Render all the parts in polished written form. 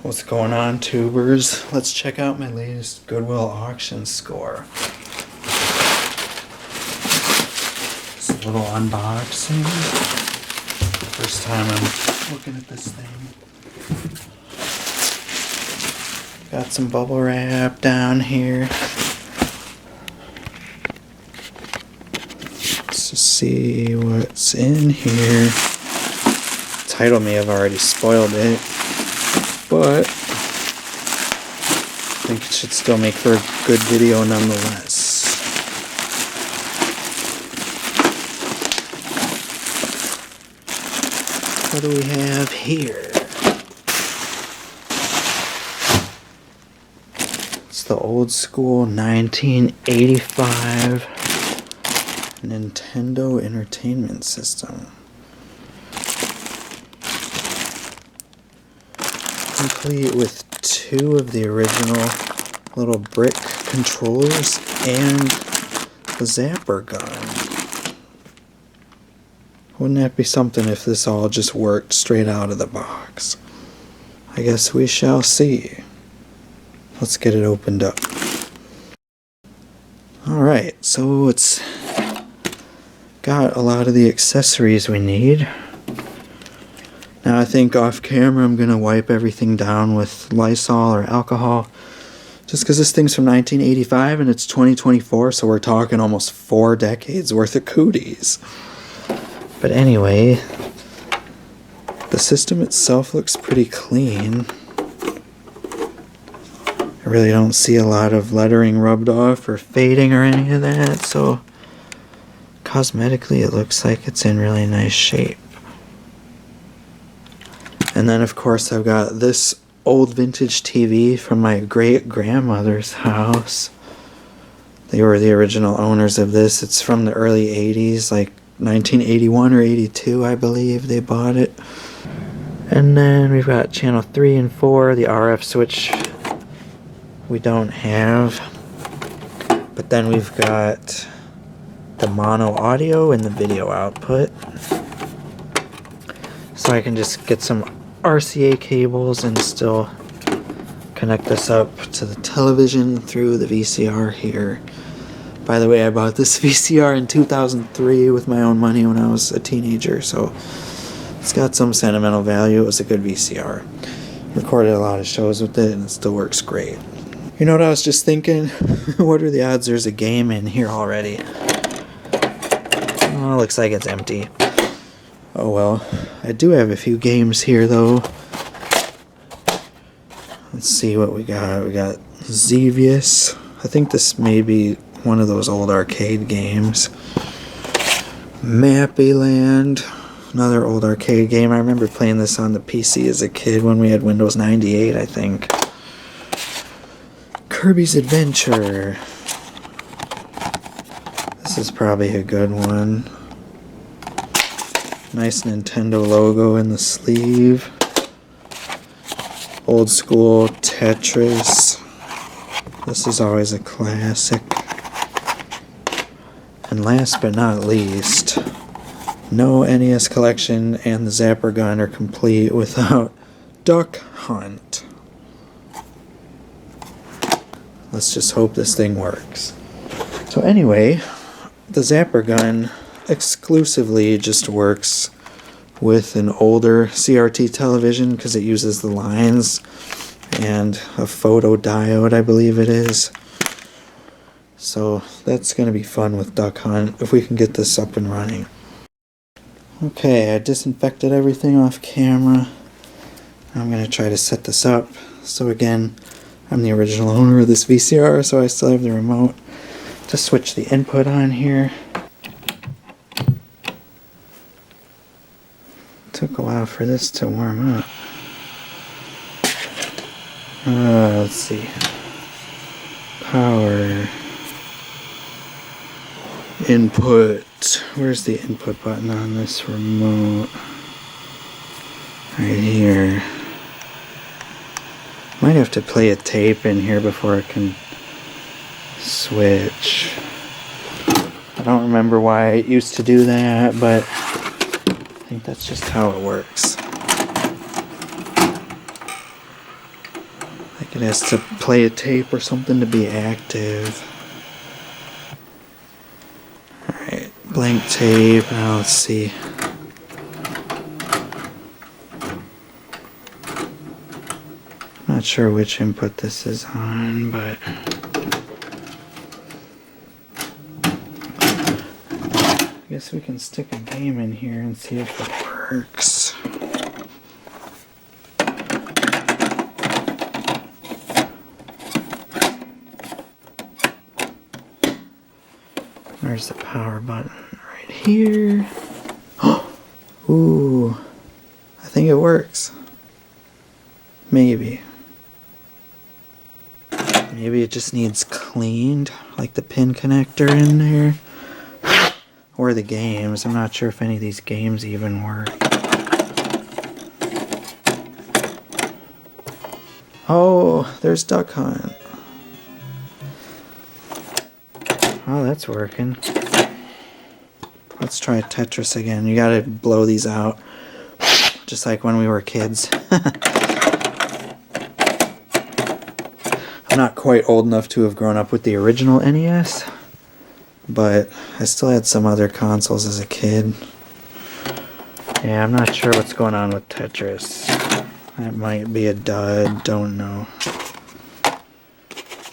What's going on, tubers? Let's check out my latest Goodwill auction score. It's a little unboxing. First time I'm looking at this thing. Got some bubble wrap down here. Let's just see what's in here. The title may have already spoiled it, but I think it should still make for a good video nonetheless. What do we have here? It's the old school 1985 Nintendo Entertainment System. Complete with two of the original little brick controllers and the zapper gun. Wouldn't that be something if this all just worked straight out of the box? I guess we shall see. Let's get it opened up. Alright, so it's got a lot of the accessories we need. Now I think off camera I'm going to wipe everything down with Lysol or alcohol. Just because this thing's from 1985 and it's 2024, so we're talking almost 4 decades worth of cooties. But anyway, the system itself looks pretty clean. I really don't see a lot of lettering rubbed off or fading or any of that, so cosmetically it looks like it's in really nice shape. And then, of course, I've got this old vintage TV from my great-grandmother's house. They were the original owners of this. It's from the early 80s, like 1981 or 82, I believe they bought it. And then we've got channel 3 and 4, the RF switch we don't have. But then we've got the mono audio and the video output. So I can just get some RCA cables and still connect this up to the television through the VCR here. By the way, I bought this VCR in 2003 with my own money when I was a teenager, so it's got some sentimental value. It was a good VCR. Recorded a lot of shows with it and it still works great. You know what I was just thinking? What are the odds there's a game in here already? Oh, looks like it's empty. Oh well, I do have a few games here though. Let's see what we got. We got Xevious. I think this may be one of those old arcade games. Mappyland, another old arcade game. I remember playing this on the PC as a kid when we had Windows 98, I think. Kirby's Adventure. This is probably a good one. Nice Nintendo logo in the sleeve. Old school Tetris. This is always a classic. And last but not least, no NES collection and the zapper gun are complete without Duck Hunt. Let's just hope this thing works. So anyway, the zapper gun exclusively just works with an older CRT television because it uses the lines and a photodiode, I believe it is. So that's going to be fun with Duck Hunt if we can get this up and running. Okay, I disinfected everything off camera. I'm going to try to set this up. So again, I'm the original owner of this VCR, so I still have the remote to switch the input on here. Took a while for this to warm up. Let's see. Power. Input. Where's the input button on this remote? Right here. Might have to play a tape in here before I can switch. I don't remember why I used to do that, but I think that's just how it works. It has to play a tape or something to be active. Alright, blank tape. Now let's see. Not sure which input this is on, but I guess we can stick a game in here and see if it works. There's the power button right here. Ooh, I think it works. Maybe. Maybe it just needs cleaned, like the pin connector in there. Or the games. I'm not sure if any of these games even work. Oh, there's Duck Hunt. Oh, that's working. Let's try Tetris again. You gotta blow these out. Just like when we were kids. I'm not quite old enough to have grown up with the original NES, but I still had some other consoles as a kid. Yeah, I'm not sure what's going on with Tetris. That might be a dud, don't know.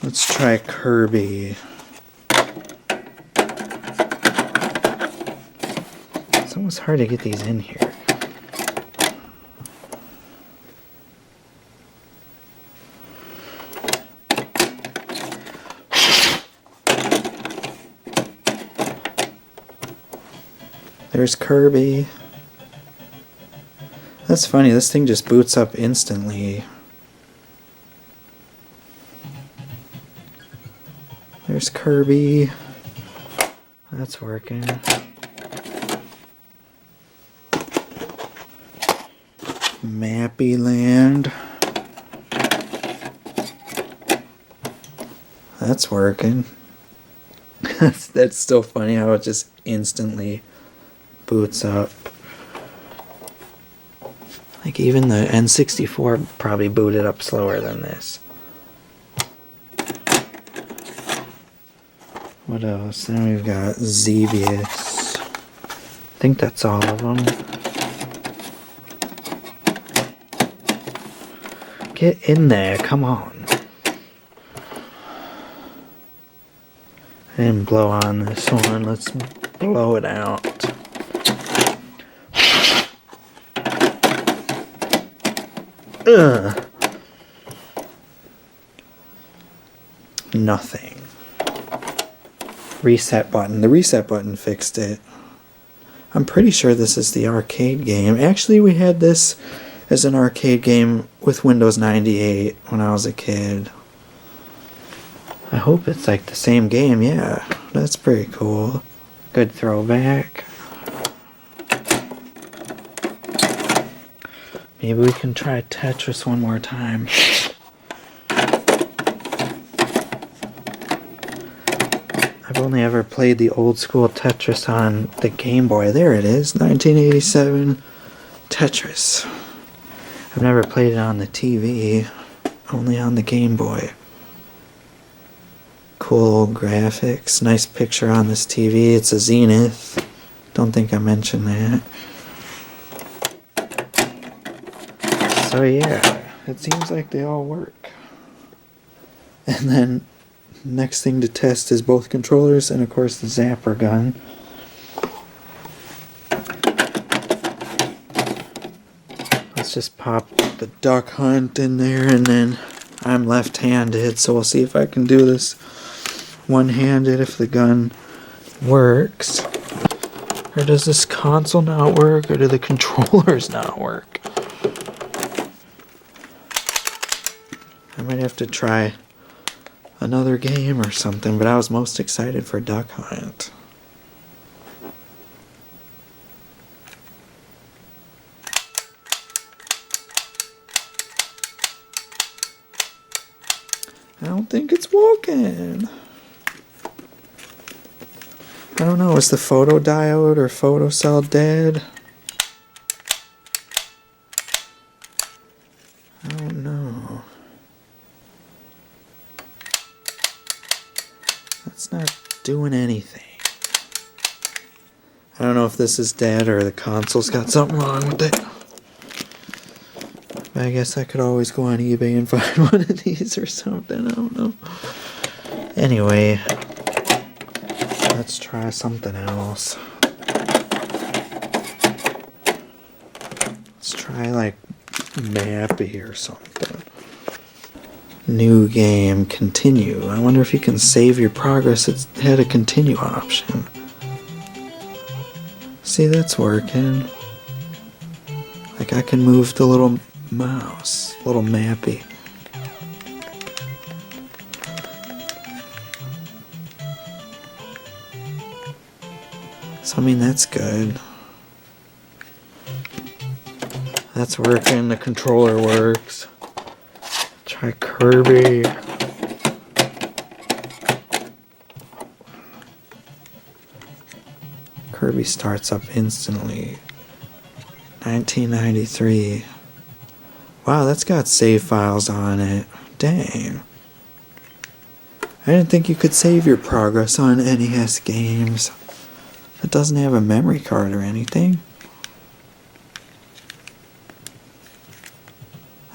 Let's try Kirby. It's almost hard to get these in here. There's Kirby. That's funny, this thing just boots up instantly. There's Kirby. That's working. Mappy Land. That's working. That's still funny how it just instantly boots up. Like even the N64 probably booted up slower than this. What else? Then we've got Xevious. I think that's all of them. Get in there, come on. I didn't blow on this one. Let's blow it out. Ugh. Nothing. Reset button. The reset button fixed it. I'm pretty sure this is the arcade game. Actually, we had this as an arcade game with Windows 98 when I was a kid. I hope it's like the same game. Yeah, that's pretty cool. Good throwback. Maybe we can try Tetris one more time. I've only ever played the old school Tetris on the Game Boy. There it is, 1987 Tetris. I've never played it on the TV, only on the Game Boy. Cool graphics, nice picture on this TV. It's a Zenith. Don't think I mentioned that. So yeah, it seems like they all work. And then next thing to test is both controllers and of course the zapper gun. Let's just pop the Duck Hunt in there, and then I'm left-handed, so we'll see if I can do this one-handed if the gun works. Or does this console not work, or do the controllers not work? I might have to try another game or something, but I was most excited for Duck Hunt. I don't think it's working. I don't know, is the photodiode or photocell dead? I don't know. It's not doing anything. I don't know if this is dead or the console's got something wrong with it. I guess I could always go on eBay and find one of these or something. I don't know. Anyway, let's try something else. Let's try like Mappy or something. New game, continue. I wonder if you can save your progress. It had a continue option. See, that's working. Like I can move the little mouse, little Mappy. So I mean, that's good. That's working, the controller works. Try Kirby. Kirby starts up instantly. 1993. Wow, that's got save files on it. Dang. I didn't think you could save your progress on NES games. It doesn't have a memory card or anything.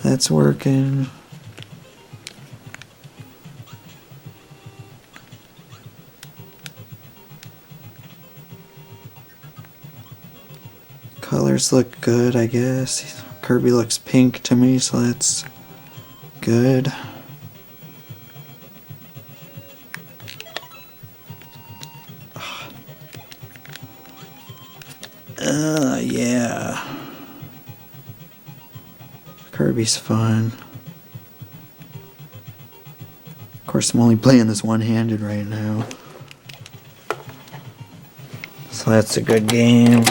That's working. Colors look good, I guess. Kirby looks pink to me, so that's good. Yeah. Kirby's fun. Of course, I'm only playing this one-handed right now. So that's a good game.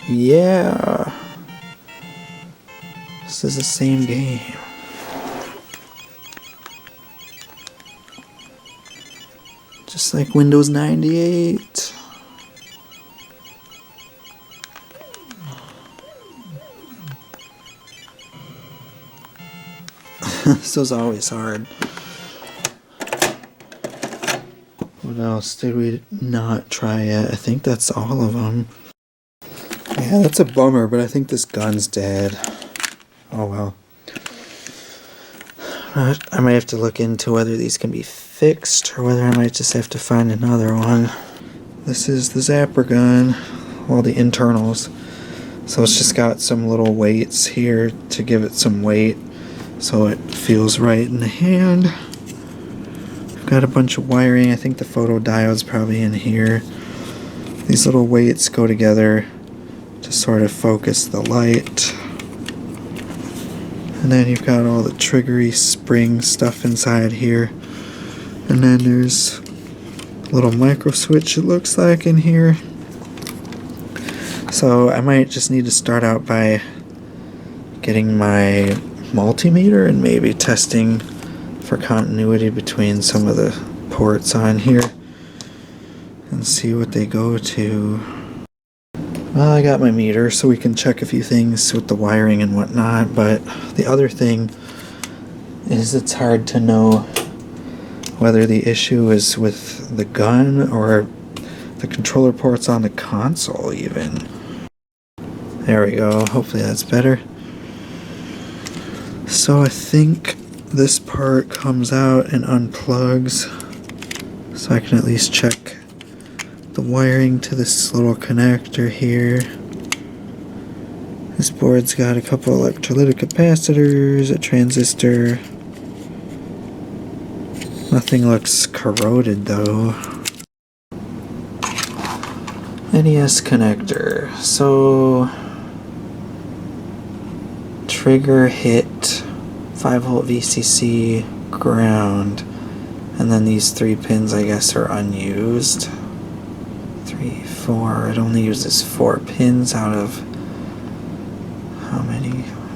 Yeah. This is the same game. Just like Windows 98. This was always hard. What else did we not try yet? I think that's all of them. Yeah, that's a bummer, but I think this gun's dead. Oh well. I might have to look into whether these can be fixed or whether I might just have to find another one. This is the zapper gun. Well, the internals. So it's just got some little weights here to give it some weight so it feels right in the hand. I've got a bunch of wiring. I think the photodiode's probably in here. These little weights go together to sort of focus the light. And then you've got all the triggery spring stuff inside here. And then there's a little micro switch, it looks like, in here. So I might just need to start out by getting my multimeter and maybe testing for continuity between some of the ports on here and see what they go to. Well, I got my meter, so we can check a few things with the wiring and whatnot, but the other thing is it's hard to know whether the issue is with the gun or the controller ports on the console even. There we go, hopefully that's better. So I think this part comes out and unplugs, so I can at least check the wiring to this little connector here. This board's got a couple electrolytic capacitors, a transistor. Nothing looks corroded though. NES connector. So trigger hit 5-volt VCC ground, and then these 3 pins I guess are unused. 3, 4, it only uses 4 pins out of how many?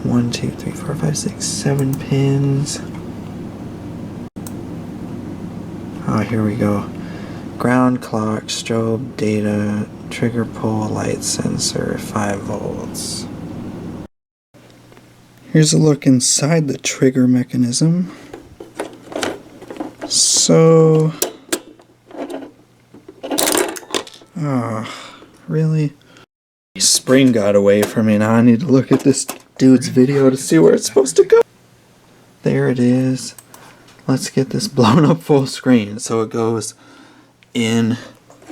1, 2, 3, 4, 5, 6, 7 pins. Oh, here we go. Ground, clock, strobe, data, trigger pull, light sensor, 5 volts. Here's a look inside the trigger mechanism. So, oh, really? Spring got away from me. Now I need to look at this dude's video to see where it's supposed to go. There it is. Let's get this blown up full screen. So it goes in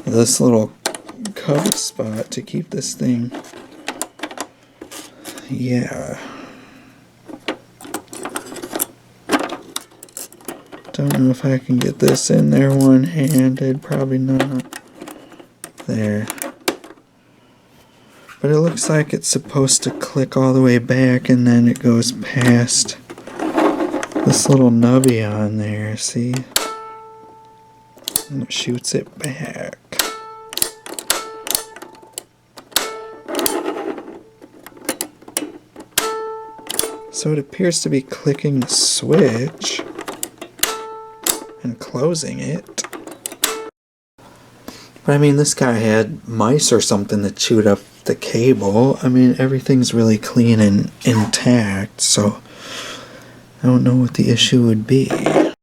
this little cover spot to keep this thing. Yeah. Don't know if I can get this in there one-handed. Probably not. There. But it looks like it's supposed to click all the way back and then it goes past this little nubby on there, see? And it shoots it back. So it appears to be clicking the switch and closing it. But I mean, this guy had mice or something that chewed up the cable. I mean, everything's really clean and intact, so I don't know what the issue would be. I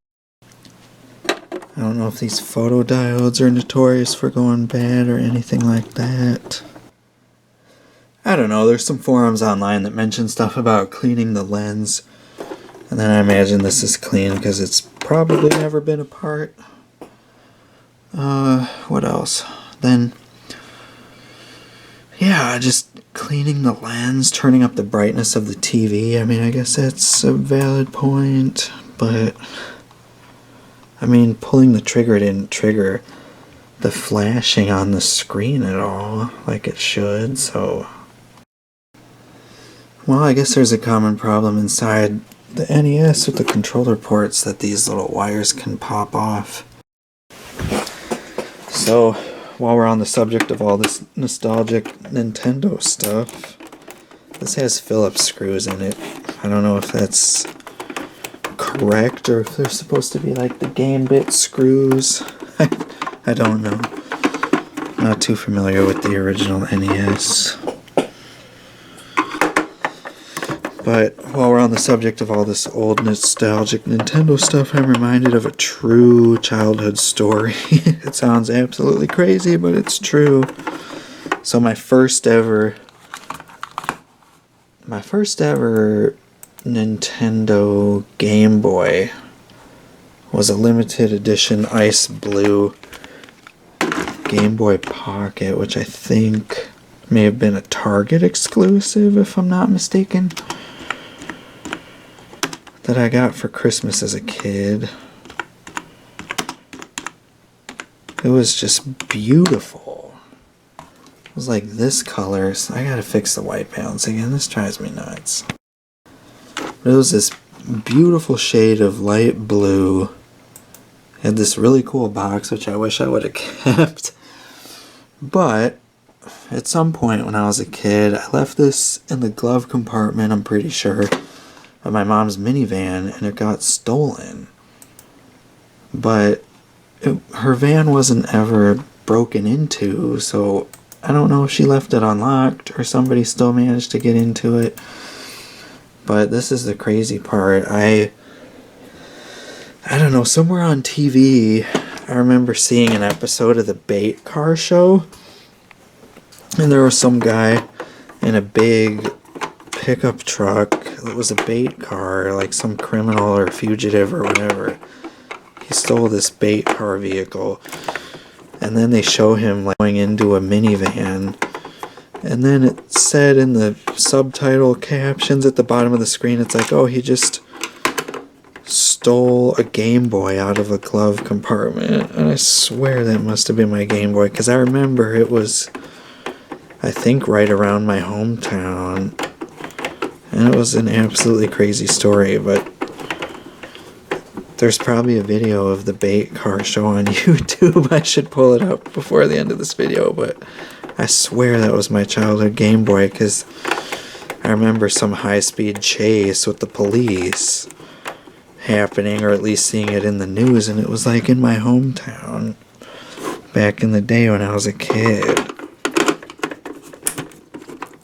don't know if these photodiodes are notorious for going bad or anything like that. I don't know, there's some forums online that mention stuff about cleaning the lens. And then I imagine this is clean because it's probably never been apart. What else? Then, yeah, just cleaning the lens, turning up the brightness of the TV. I mean, I guess that's a valid point, but I mean, pulling the trigger didn't trigger the flashing on the screen at all, like it should, so. Well, I guess there's a common problem inside the NES with the controller ports that these little wires can pop off. So, while we're on the subject of all this nostalgic Nintendo stuff, this has Phillips screws in it. I don't know if that's correct or if they're supposed to be like the game bit screws. I don't know. Not too familiar with the original NES. But while we're on the subject of all this old nostalgic Nintendo stuff, I'm reminded of a true childhood story. It sounds absolutely crazy, but it's true. So my first ever Nintendo Game Boy was a limited edition ice blue Game Boy Pocket, which I think may have been a Target exclusive, if I'm not mistaken, that I got for Christmas as a kid. It was just beautiful. It was like this color. So I gotta fix the white balance again. This drives me nuts. But it was this beautiful shade of light blue. It had this really cool box, which I wish I would have kept. But at some point when I was a kid, I left this in the glove compartment, I'm pretty sure, of my mom's minivan, and it got stolen. But her van wasn't ever broken into, so I don't know if she left it unlocked or somebody still managed to get into it. But this is the crazy part. I don't know, somewhere on TV, I remember seeing an episode of the Bait Car Show, and there was some guy in a big pickup truck. It was a bait car, like some criminal or fugitive or whatever. He stole this bait car vehicle, and then they show him like going into a minivan, and then it said in the subtitle captions at the bottom of the screen, it's like, oh, he just stole a Game Boy out of a glove compartment. And I swear that must have been my Game Boy, because I remember it was, I think, right around my hometown. And it was an absolutely crazy story, but there's probably a video of the Bait Car Show on YouTube. I should pull it up before the end of this video, but I swear that was my childhood Game Boy, because I remember some high-speed chase with the police happening, or at least seeing it in the news, and it was like in my hometown back in the day when I was a kid.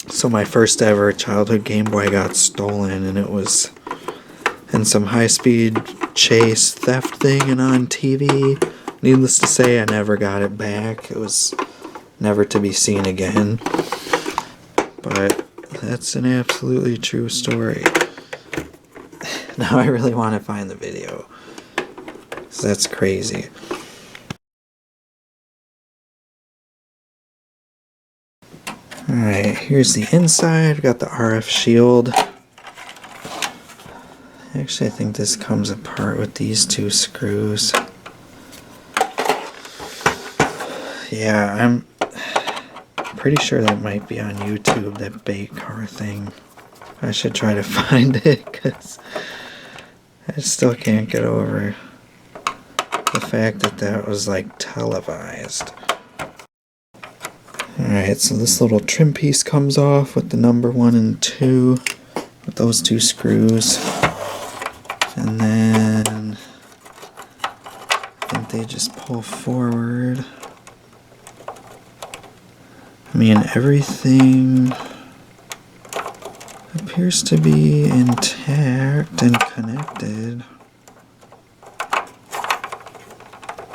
So my first ever childhood Game Boy got stolen, and it was and some high-speed chase theft thing and on TV. Needless to say, I never got it back. It was never to be seen again. But that's an absolutely true story. Now I really want to find the video, 'cause that's crazy. Alright, here's the inside. We got the RF shield. Actually, I think this comes apart with these two screws. Yeah, I'm pretty sure that might be on YouTube, that bait car thing. I should try to find it, because I still can't get over the fact that that was like televised. Alright, so this little trim piece comes off with the number 1 and 2 with those two screws. And then I think they just pull forward. I mean, everything appears to be intact and connected.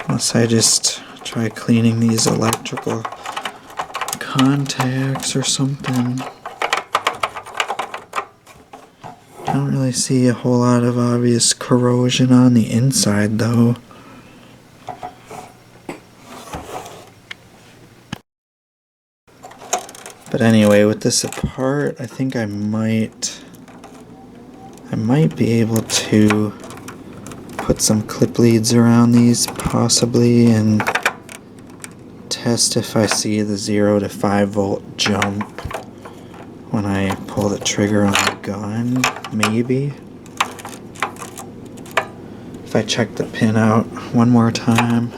Unless I just try cleaning these electrical contacts or something. I don't really see a whole lot of obvious corrosion on the inside though. But anyway, with this apart, I think I might be able to put some clip leads around these possibly and test if I see the 0 to 5 volt jump when I pull the trigger on the gun, maybe. If I check the pin out one more time,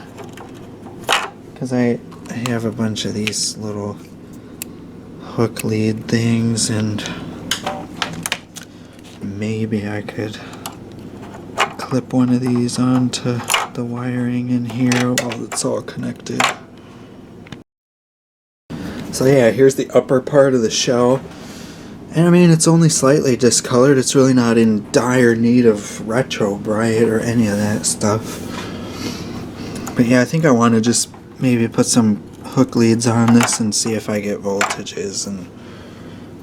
because I have a bunch of these little hook lead things, and maybe I could clip one of these onto the wiring in here while it's all connected. So yeah, here's the upper part of the shell. And I mean, it's only slightly discolored. It's really not in dire need of retro bright or any of that stuff. But yeah, I think I want to just maybe put some hook leads on this and see if I get voltages and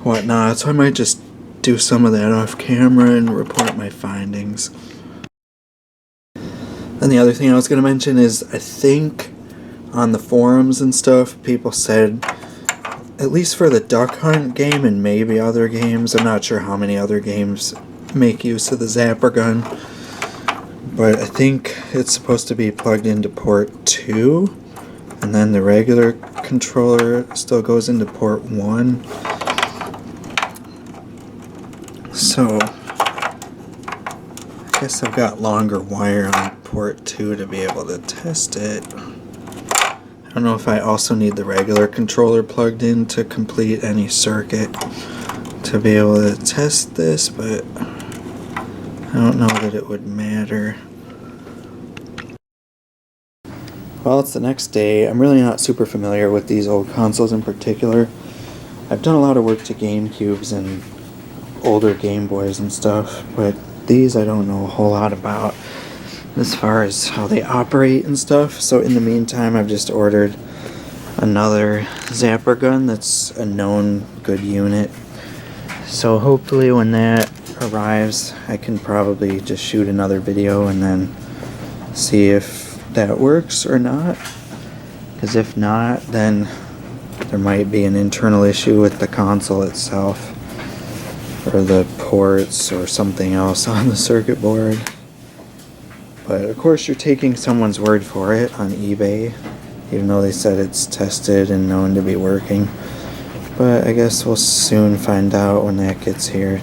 whatnot. So I might just do some of that off camera and report my findings. And the other thing I was going to mention is, I think on the forums and stuff, people said, at least for the Duck Hunt game and maybe other games, I'm not sure how many other games make use of the zapper gun, but I think it's supposed to be plugged into port 2, and then the regular controller still goes into port 1. So I guess I've got longer wire on port 2 to be able to test it. I don't know if I also need the regular controller plugged in to complete any circuit to be able to test this, but I don't know that it would matter. Well, it's the next day. I'm really not super familiar with these old consoles in particular. I've done a lot of work to GameCubes and older Game Boys and stuff, but these I don't know a whole lot about as far as how they operate and stuff. So in the meantime, I've just ordered another zapper gun that's a known good unit. So hopefully when that arrives, I can probably just shoot another video and then see if that works or not. Because if not, then there might be an internal issue with the console itself, or the ports, or something else on the circuit board. But of course you're taking someone's word for it on eBay, even though they said it's tested and known to be working. But I guess we'll soon find out when that gets here.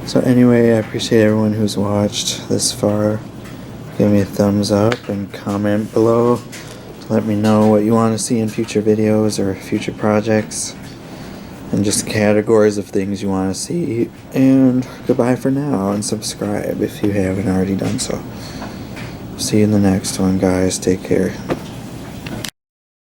So anyway, I appreciate everyone who's watched this far. Give me a thumbs up and comment below to let me know what you want to see in future videos or future projects, and just categories of things you want to see. And goodbye for now, and subscribe if you haven't already done so. See you in the next one, guys. Take care.